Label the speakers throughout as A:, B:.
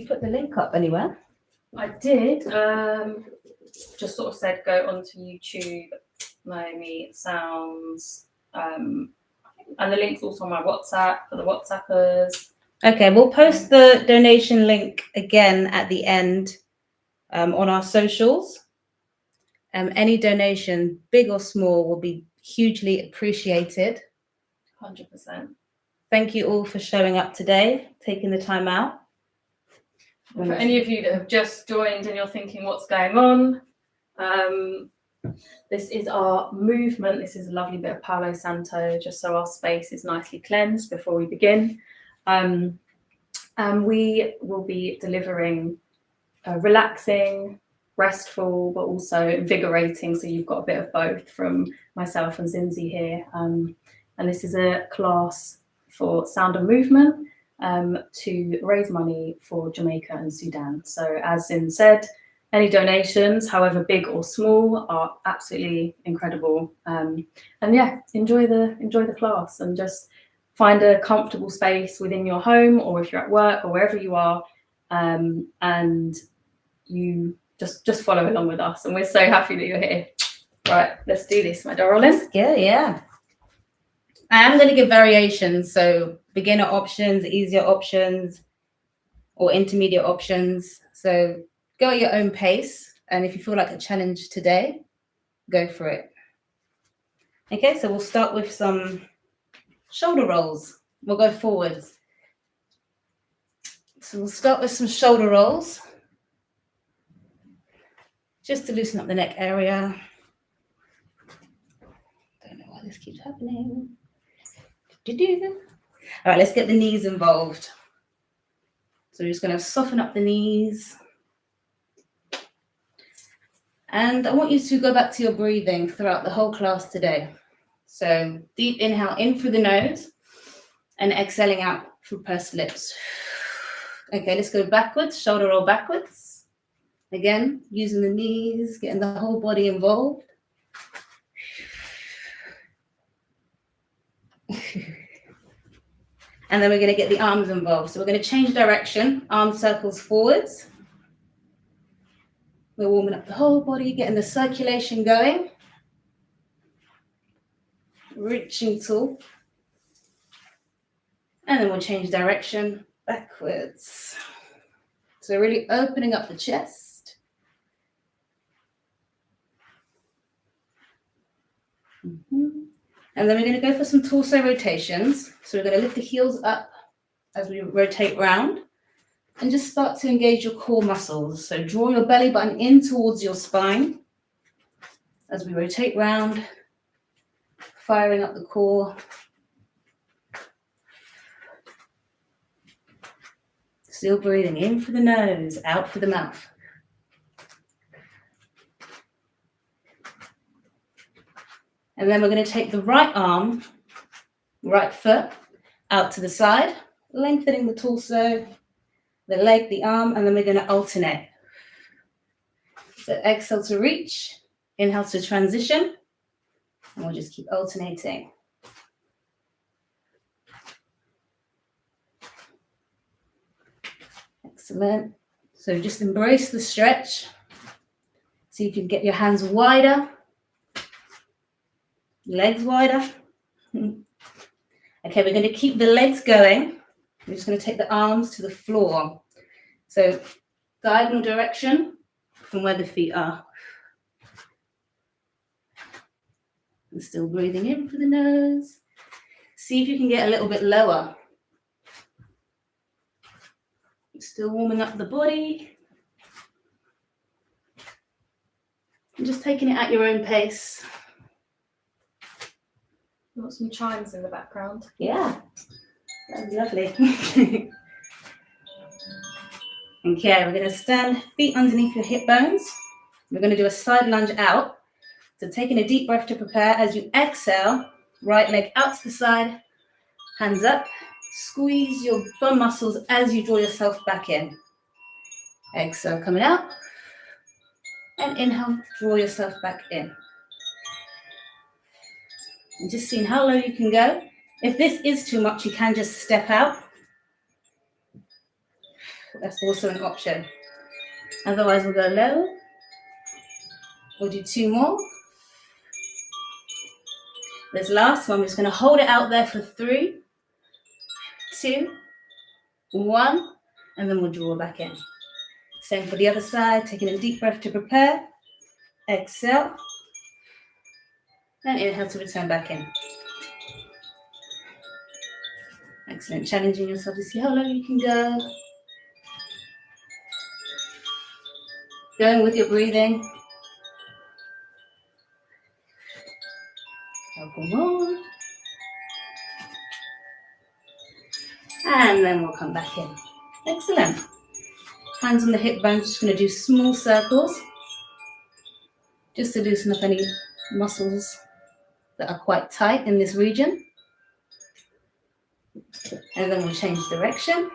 A: you put the link up anywhere?
B: I did. Just sort of said go onto YouTube, Naomi Sounds, and the link's also on my WhatsApp for the WhatsAppers.
A: Okay, we'll post the donation link again at the end on our socials. Any donation, big or small, will be hugely appreciated.
B: 100%.
A: Thank you all for showing up today, taking the time out.
B: For any of you that have just joined and you're thinking what's going on, this is our movement. This is a lovely bit of Palo Santo, just so our space is nicely cleansed before we begin. And we will be delivering relaxing, restful, but also invigorating. So you've got a bit of both from myself and Zinzi here. And this is a class for sound and movement to raise money for Jamaica and Sudan. So as Zin said, any donations, however big or small, are absolutely incredible. And yeah, enjoy the class and just find a comfortable space within your home, or if you're at work or wherever you are, and you just follow along with us. And we're so happy that you're here. Right, let's do this, my darling.
A: Yeah. I am going to give variations, so beginner options, easier options, or intermediate options. So go at your own pace, and if you feel like a challenge today, go for it. Okay, so we'll start with some shoulder rolls. We'll go forwards. So we'll start with some shoulder rolls, just to loosen up the neck area. Don't know why this keeps happening. All right, let's get the knees involved. So we're just going to soften up the knees. And I want you to go back to your breathing throughout the whole class today. So deep inhale in through the nose and exhaling out through pursed lips. Okay, let's go backwards, shoulder roll backwards. Again, using the knees, getting the whole body involved. And then we're going to get the arms involved. So we're going to change direction, arm circles forwards. We're warming up the whole body, getting the circulation going. Reaching tall. And then we'll change direction backwards. So really opening up the chest. And then we're going to go for some torso rotations. So we're going to lift the heels up as we rotate round and just start to engage your core muscles. So draw your belly button in towards your spine as we rotate round, firing up the core. Still breathing in for the nose, out for the mouth. And then we're going to take the right arm, right foot out to the side, lengthening the torso, the leg, the arm, and then we're going to alternate. So exhale to reach, inhale to transition, and we'll just keep alternating. Excellent. So just embrace the stretch. See if you can get your hands wider. Legs wider. Okay, we're going to keep the legs going. We're just going to take the arms to the floor. So diagonal direction from where the feet are. And still breathing in for the nose. See if you can get a little bit lower. Still warming up the body. And just taking it at your own pace.
B: You've got some chimes in the background.
A: Yeah, that's lovely. Okay, we're going to stand feet underneath your hip bones. We're going to do a side lunge out. So taking a deep breath to prepare. As you exhale, right leg out to the side, hands up. Squeeze your bum muscles as you draw yourself back in. Exhale, coming out. And inhale, draw yourself back in. And just seeing how low you can go. If this is too much, you can just step out. That's also an option. Otherwise, we'll go low. We'll do 2 more. This last one, we're just going to hold it out there for 3, 2, 1, and then we'll draw back in. Same for the other side, taking a deep breath to prepare. Exhale. And inhale to return back in. Excellent. Challenging yourself to see how low you can go. Going with your breathing. Couple more. And then we'll come back in. Excellent. Hands on the hip bones, just going to do small circles. Just to loosen up any muscles that are quite tight in this region. And then we'll change direction.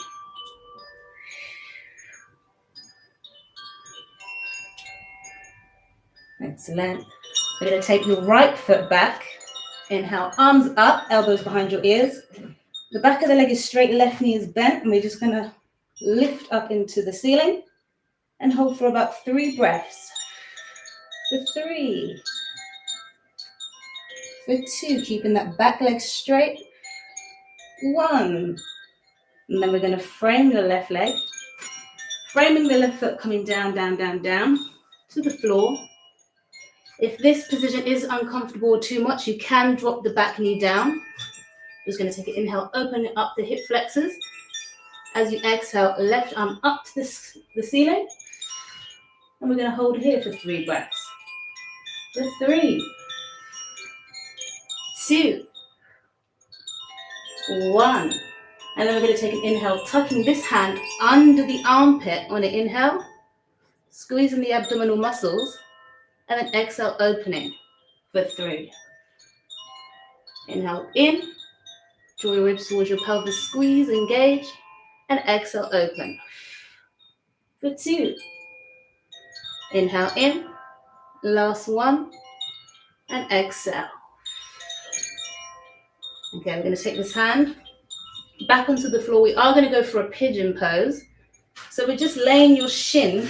A: Excellent. We're going to take your right foot back. Inhale, arms up, elbows behind your ears. The back of the leg is straight, left knee is bent, and we're just going to lift up into the ceiling and hold for about 3 breaths. For 3. For 2, keeping that back leg straight. 1. And then we're going to frame the left leg. Framing the left foot coming down, down, down, down to the floor. If this position is uncomfortable or too much, you can drop the back knee down. Just going to take an inhale, open up the hip flexors. As you exhale, left arm up to the ceiling. And we're going to hold here for 3 breaths. For 3, 2, 1. And then we're going to take an inhale, tucking this hand under the armpit on an inhale, squeezing the abdominal muscles, and then exhale, opening for 3. Inhale in, draw your ribs towards your pelvis, squeeze, engage, and exhale, open. For 2. Inhale in, last 1, and exhale. Okay, we're going to take this hand back onto the floor. We are going to go for a pigeon pose. So we're just laying your shin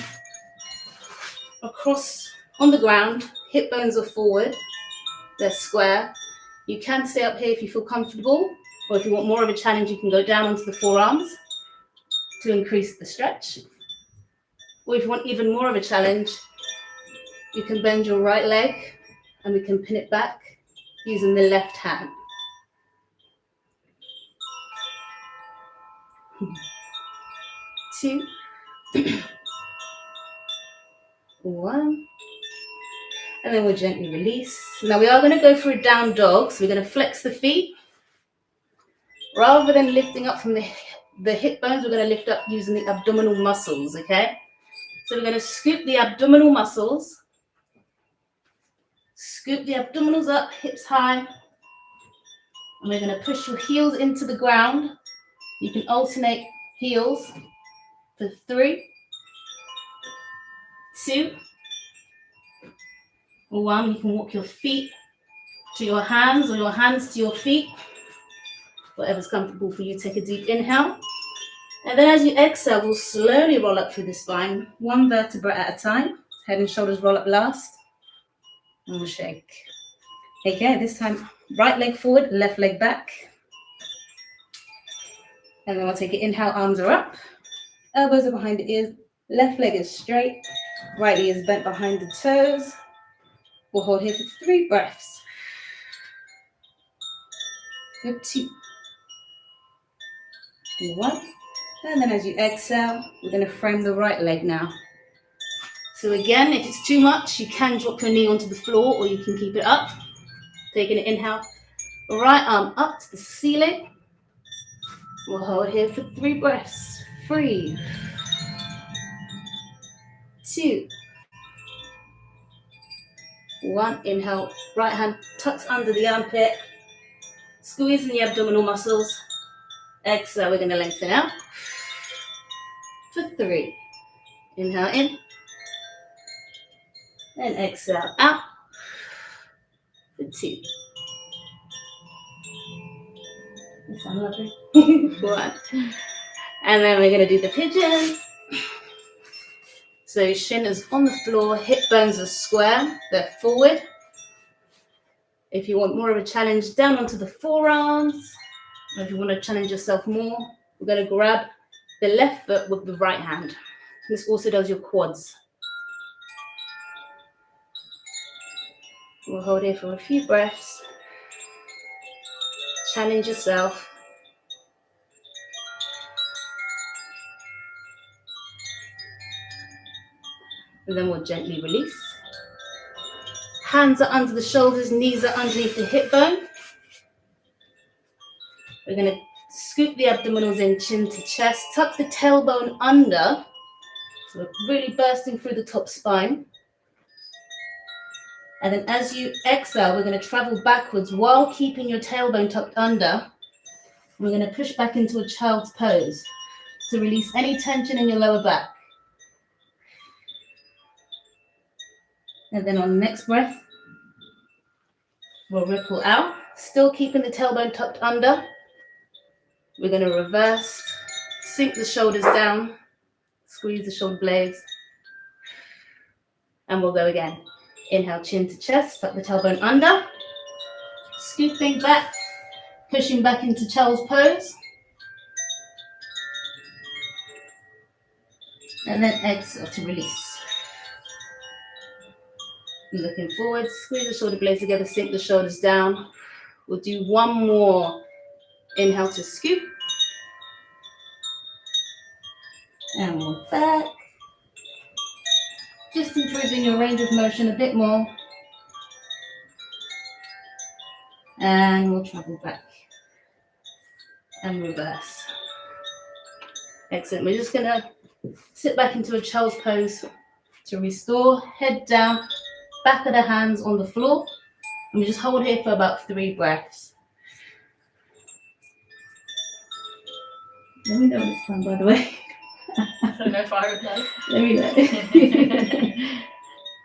A: across on the ground. Hip bones are forward. They're square. You can stay up here if you feel comfortable, or if you want more of a challenge, you can go down onto the forearms to increase the stretch. Or if you want even more of a challenge, you can bend your right leg and we can pin it back using the left hand. 2, 1, and then we'll gently release. Now we are going to go for a down dog, so we're going to flex the feet. Rather than lifting up from the hip bones, we're going to lift up using the abdominal muscles, okay? So we're going to scoop the abdominal muscles, scoop the abdominals up, hips high, and we're going to push your heels into the ground. You can alternate heels for 3, 2, 1. You can walk your feet to your hands or your hands to your feet. Whatever's comfortable for you, take a deep inhale. And then as you exhale, we'll slowly roll up through the spine, 1 vertebra at a time. Head and shoulders roll up last. And we'll shake. Okay, this time, right leg forward, left leg back. And then we'll take an inhale, arms are up. Elbows are behind the ears. Left leg is straight. Right knee is bent behind the toes. We'll hold here for 3 breaths. For 2, 1. And then as you exhale, we're going to frame the right leg now. So again, if it's too much, you can drop your knee onto the floor or you can keep it up. Taking an inhale, right arm up to the ceiling. We'll hold here for 3 breaths. 3, 2, 1. Inhale, right hand tucks under the armpit, squeezing the abdominal muscles. Exhale, we're going to lengthen out for 3. Inhale in, and exhale out for 2. That sounds lovely. 1. And then we're going to do the pigeon. So shin is on the floor, hip bones are square, they're forward. If you want more of a challenge, down onto the forearms. Or if you want to challenge yourself more, we're going to grab the left foot with the right hand. This also does your quads. We'll hold here for a few breaths. Challenge yourself. And then we'll gently release. Hands are under the shoulders, knees are underneath the hip bone. We're going to scoop the abdominals in, chin to chest, tuck the tailbone under. So we're really bursting through the top spine. And then as you exhale, we're going to travel backwards while keeping your tailbone tucked under. We're going to push back into a child's pose to release any tension in your lower back. And then on the next breath, we'll ripple out, still keeping the tailbone tucked under. We're going to reverse, sink the shoulders down, squeeze the shoulder blades, and we'll go again. Inhale, chin to chest, tuck the tailbone under, scooping back, pushing back into child's pose. And then exhale to release. Looking forward, squeeze the shoulder blades together, sink the shoulders down. We'll do one more. Inhale to scoop. And we're back. Just improving your range of motion a bit more. And we'll travel back. And reverse. Excellent. We're just going to sit back into a child's pose to restore. Head down, back of the hands on the floor. And we just hold here for about 3 breaths. Let me know when it's done, by the way.
B: I don't know if I would know.
A: Let me know.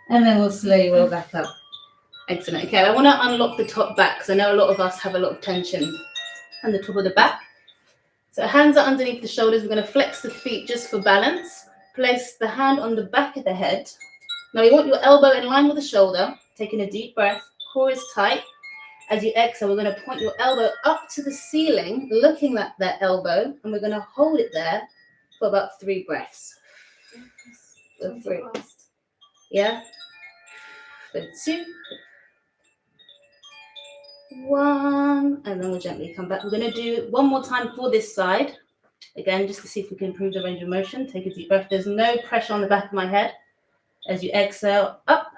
A: And then we'll slowly roll back up. Excellent. Okay, I want to unlock the top back because I know a lot of us have a lot of tension on the top of the back. So hands are underneath the shoulders. We're going to flex the feet just for balance. Place the hand on the back of the head. Now you want your elbow in line with the shoulder. Taking a deep breath. Core is tight. As you exhale, we're going to point your elbow up to the ceiling, looking at that elbow, and we're going to hold it there for about 3 breaths. For 3. Yeah? For 2. 1. And then we'll gently come back. We're going to do one more time for this side. Again, just to see if we can improve the range of motion. Take a deep breath. There's no pressure on the back of my head. As you exhale, up.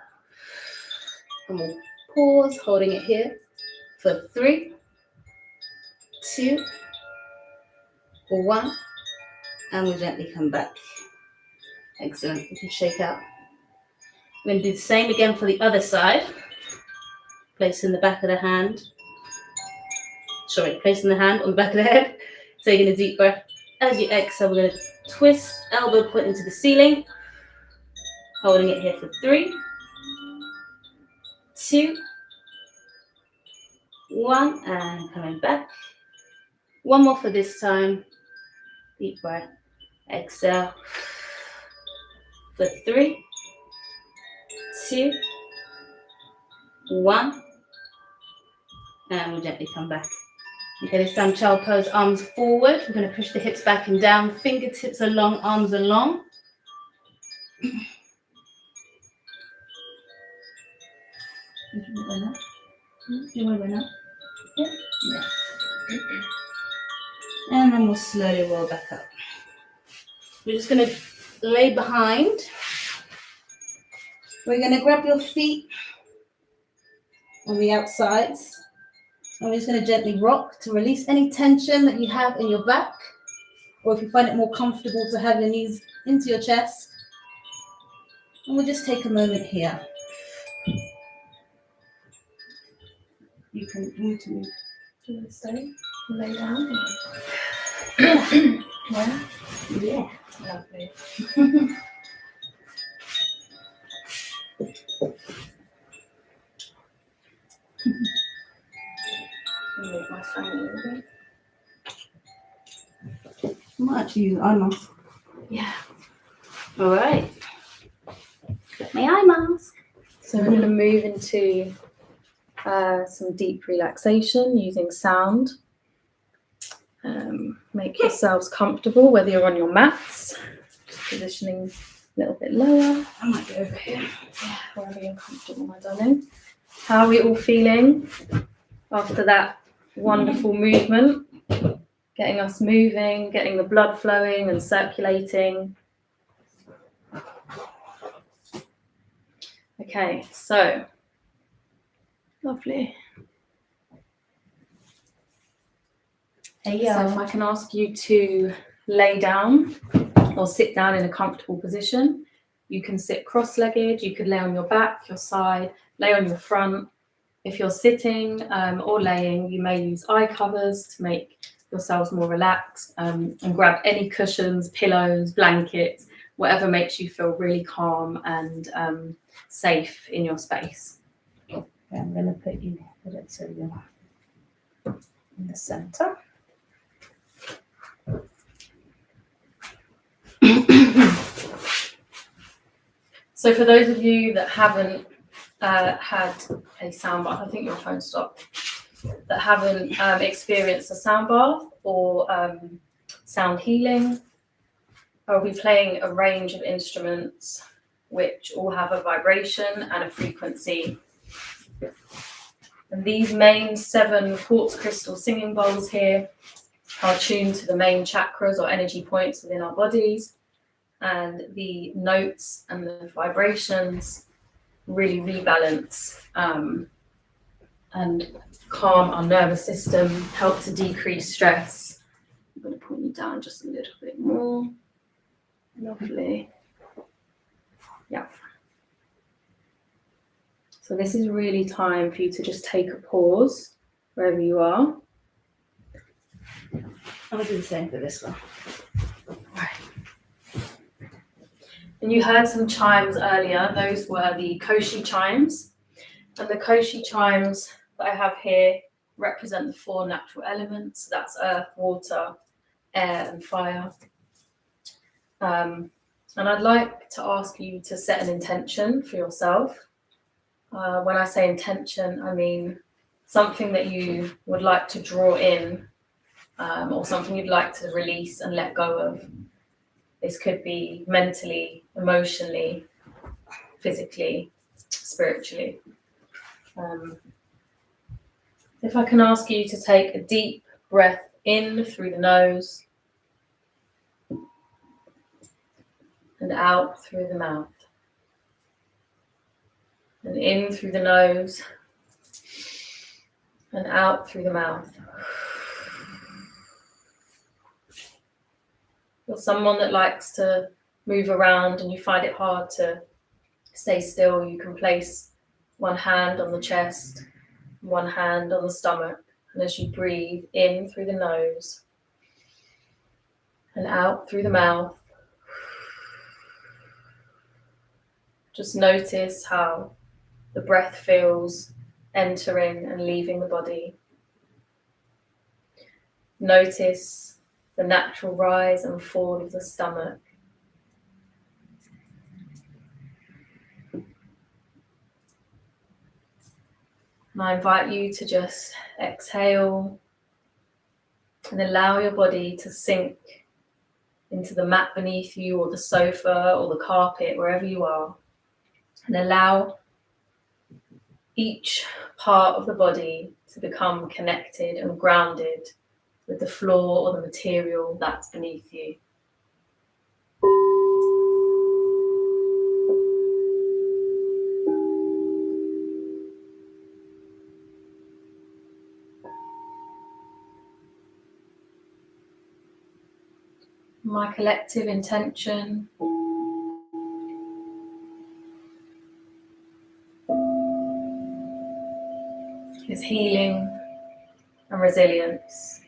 A: And we'll pause, holding it here. For 3, 2, 1, and we'll gently come back. Excellent. You can shake out. We're going to do the same again for the other side. Placing the back of the hand. Placing the hand on the back of the head. Taking a deep breath. As you exhale, we're going to twist, elbow point into the ceiling. Holding it here for 3, 2, 1, and coming back. One more for this time. Deep breath. Exhale. For 3, 2, 1. And we'll gently come back. Okay, this time child pose, arms forward. We're going to push the hips back and down. Fingertips are long, arms are long. Do you want to go now? Yeah. And then we'll slowly roll back up. We're just going to lay behind. We're going to grab your feet on the outsides. And we're just going to gently rock to release any tension that you have in your back. Or if you find it more comfortable to have your knees into your chest. And we'll just take a moment here. You can move to move.
B: Do you want to stay? Lay down?
A: Yeah. Yeah.
B: Lovely. Move my phone a bit.
A: I might actually use an eye mask.
B: Yeah.
A: All right. Get my eye mask.
B: So we're going to move into some deep relaxation using sound. Make yourselves comfortable, whether you're on your mats, just positioning a little bit lower.
A: I might go over here.
B: Yeah, wherever you're comfortable, my darling. How are we all feeling after that wonderful movement? Getting us moving, getting the blood flowing and circulating. Okay, so lovely.
A: Hey,
B: So if I can ask you to lay down or sit down in a comfortable position. You can sit cross-legged, you could lay on your back, your side, lay on your front. If you're sitting or laying, you may use eye covers to make yourselves more relaxed, and grab any cushions, pillows, blankets, whatever makes you feel really calm and safe in your space.
A: Okay, I'm going to put it so you're in the center.
B: So for those of you that haven't had a sound bath, I think your phone stopped, that haven't experienced a sound bath or sound healing, I'll be playing a range of instruments which all have a vibration and a frequency. And these main 7 quartz crystal singing bowls here are tuned to the main chakras or energy points within our bodies, and the notes and the vibrations really rebalance and calm our nervous system, help to decrease stress. I'm going to point you down just a little bit more. Lovely. Yeah. So this is really time for you to just take a pause wherever you are.
A: I'll do the same for this one.
B: And you heard some chimes earlier. Those were the Koshi chimes. And the Koshi chimes that I have here represent the 4 natural elements. That's earth, water, air, and fire. And I'd like to ask you to set an intention for yourself. When I say intention, I mean something that you would like to draw in, or something you'd like to release and let go of. This could be mentally, emotionally, physically, spiritually. If I can ask you to take a deep breath in through the nose and out through the mouth. And in through the nose and out through the mouth. You're someone that likes to move around and you find it hard to stay still, you can place one hand on the chest, one hand on the stomach, and as you breathe in through the nose and out through the mouth, just notice how the breath feels entering and leaving the body. Notice the natural rise and fall of the stomach. And I invite you to just exhale and allow your body to sink into the mat beneath you or the sofa or the carpet, wherever you are. And allow each part of the body to become connected and grounded with the floor or the material that's beneath you. My collective intention is healing and resilience.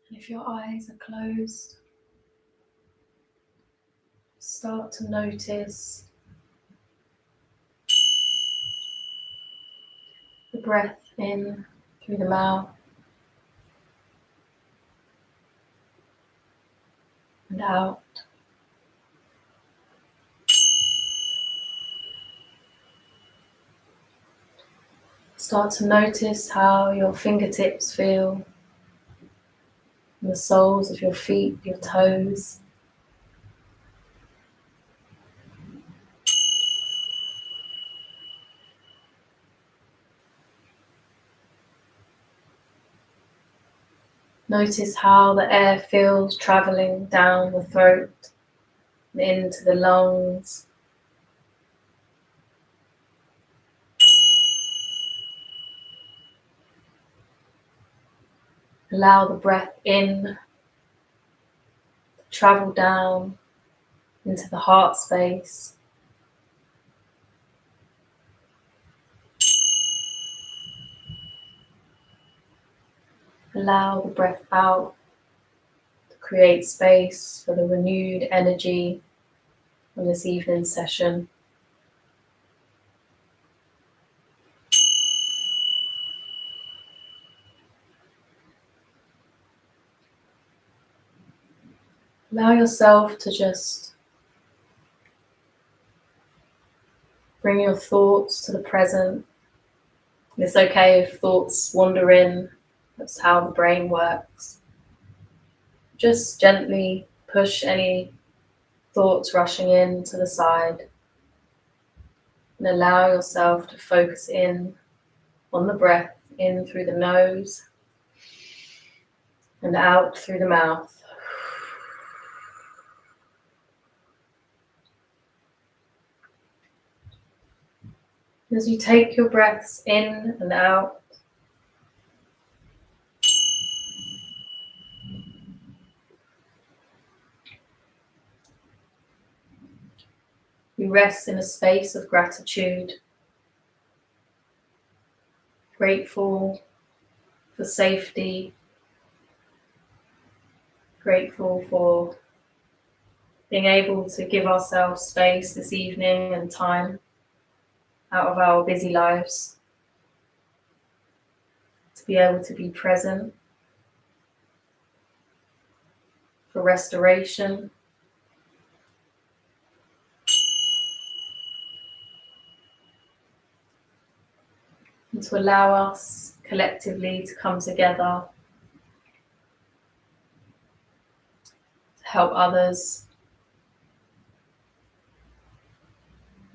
B: And if your eyes are closed, start to notice the breath in through the mouth and out. Start to notice how your fingertips feel, and the soles of your feet, your toes. Notice how the air feels travelling down the throat and into the lungs. Allow the breath in to travel down into the heart space. Allow the breath out to create space for the renewed energy on this evening session. Allow yourself to just bring your thoughts to the present. It's okay if thoughts wander in. That's how the brain works. Just gently push any thoughts rushing in to the side and allow yourself to focus in on the breath in through the nose and out through the mouth. As you take your breaths in and out, you rest in a space of gratitude, grateful for safety, grateful for being able to give ourselves space this evening and time out of our busy lives to be able to be present for restoration. And to allow us collectively to come together to help others,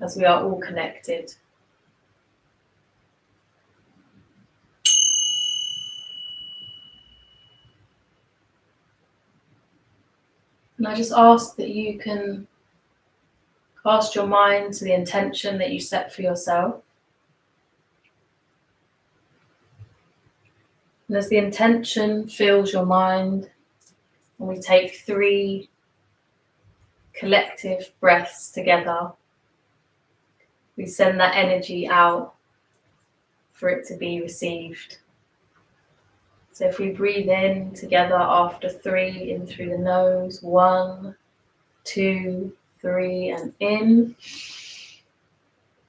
B: as we are all connected. And I just ask that you can cast your mind to the intention that you set for yourself. And as the intention fills your mind, and we take 3 collective breaths together, we send that energy out for it to be received. So if we breathe in together after 3, in through the nose, 1, 2, 3, and in,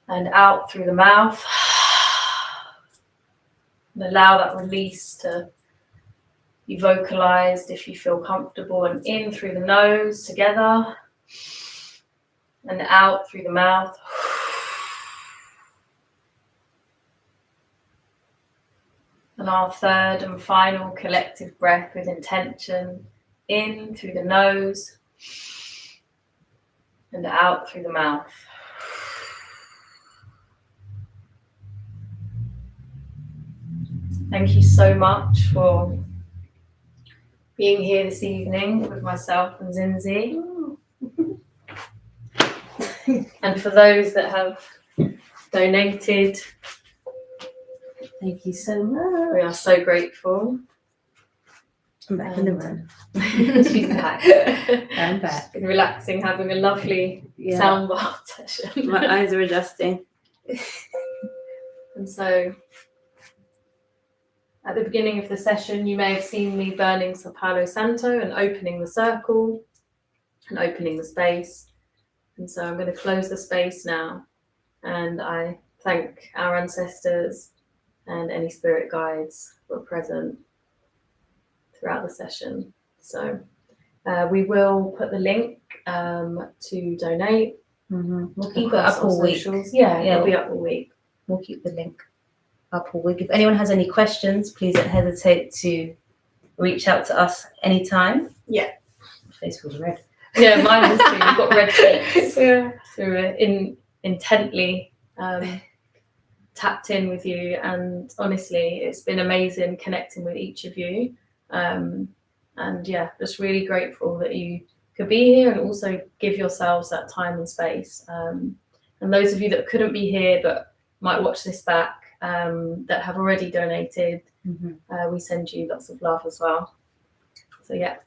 B: and out through the mouth. And allow that release to be vocalized if you feel comfortable, and in through the nose together, and out through the mouth. And our third and final collective breath with intention, in through the nose and out through the mouth. Thank you so much for being here this evening with myself and Zinzi. And for those that have donated,
A: Thank you so much.
B: we are so grateful.
A: I'm back in the room.
B: She's back.
A: I'm back.
B: Been relaxing, having a lovely sound bath session.
A: My eyes are adjusting.
B: And so At the beginning of the session, you may have seen me burning some Palo Santo and opening the circle and opening the space. And so I'm going to close the space now. And I thank our ancestors and any spirit guides who are present throughout the session. So we will put the link to donate.
A: We'll keep it up all week.
B: Yeah, it'll be up all week.
A: We'll keep the link up all week. If anyone has any questions, please don't hesitate to reach out to us anytime.
B: Yeah.
A: My face feels red.
B: Yeah, mine is too. We've got red cheeks. Yeah. So we're intently tapped in with you, and honestly, it's been amazing connecting with each of you. And yeah, just really grateful that you could be here and also give yourselves that time and space. And those of you that couldn't be here but might watch this back, that have already donated, we send you lots of love as well. So yeah,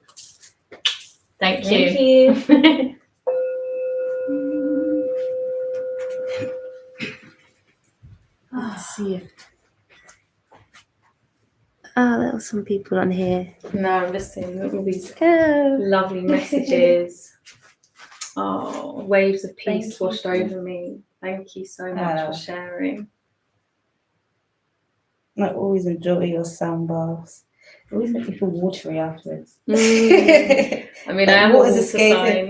B: thank you.
A: Let's see. There were some people on here.
B: No, I'm just seeing all these lovely messages. Oh, waves of peace washed over me. Thank you so much for sharing.
A: I always enjoy your sound baths. Always make me feel watery afterwards.
B: I mean, I am a water sign.